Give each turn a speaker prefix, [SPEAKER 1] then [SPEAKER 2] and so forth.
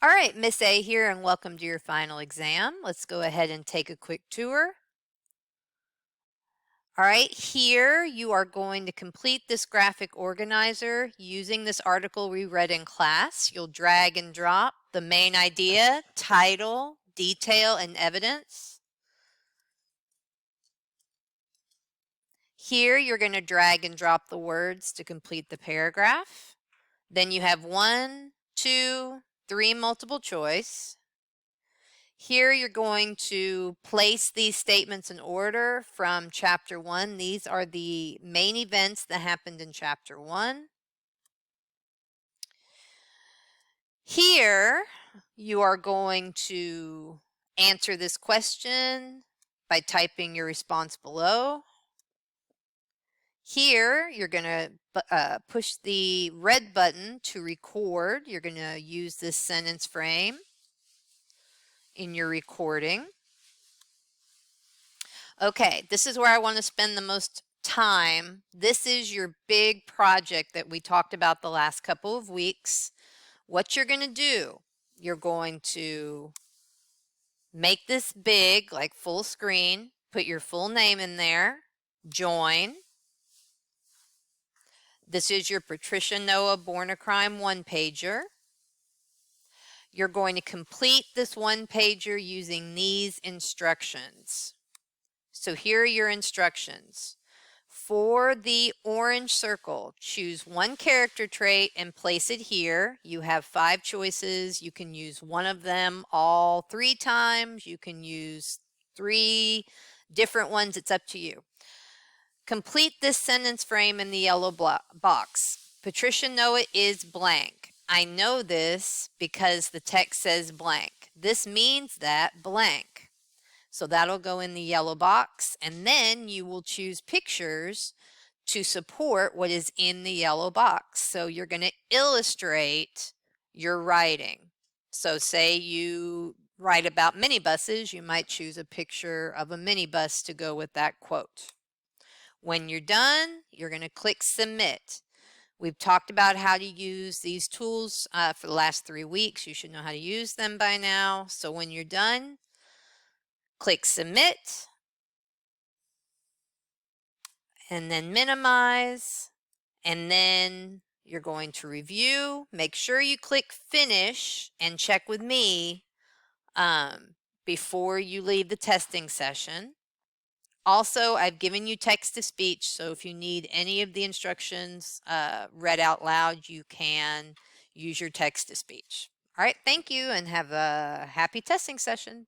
[SPEAKER 1] All right, Miss A here, and welcome to your final exam. Let's go ahead and take a quick tour. All right, here you are going to complete this graphic organizer using this article we read in class. You'll drag and drop the main idea, title, detail, and evidence. Here you're going to drag and drop the words to complete the paragraph. Then you have 1, 2, 3 multiple choice. Here you're going to place these statements in order from chapter 1. These are the main events that happened in chapter 1. Here you are going to answer this question by typing your response below. Here you're going to push the red button to record. You're going to use this sentence frame in your recording. Okay, this is where I want to spend the most time. This is your big project that we talked about the last couple of weeks. What you're going to do, you're going to make this big, like full screen, put your full name in there, join. This is your Patricia Noah Born a Crime one-pager. You're going to complete this one-pager using these instructions. So here are your instructions. For the orange circle, choose one character trait and place it here. You have 5 choices. You can use one of them all 3 times. You can use 3 different ones. It's up to you. Complete this sentence frame in the yellow box. Patricia Noah is blank. I know this because the text says blank. This means that blank. So that'll go in the yellow box, and then you will choose pictures to support what is in the yellow box. So you're going to illustrate your writing. So say you write about minibuses, you might choose a picture of a minibus to go with that quote. When you're done, you're going to click submit. We've talked about how to use these tools for the last 3 weeks. You should know how to use them by now. So when you're done, click submit, and then minimize, and then you're going to review. Make sure you click finish and check with me before you leave the testing session. Also, I've given you text-to-speech, so if you need any of the instructions read out loud, you can use your text-to-speech. All right, thank you, and have a happy testing session.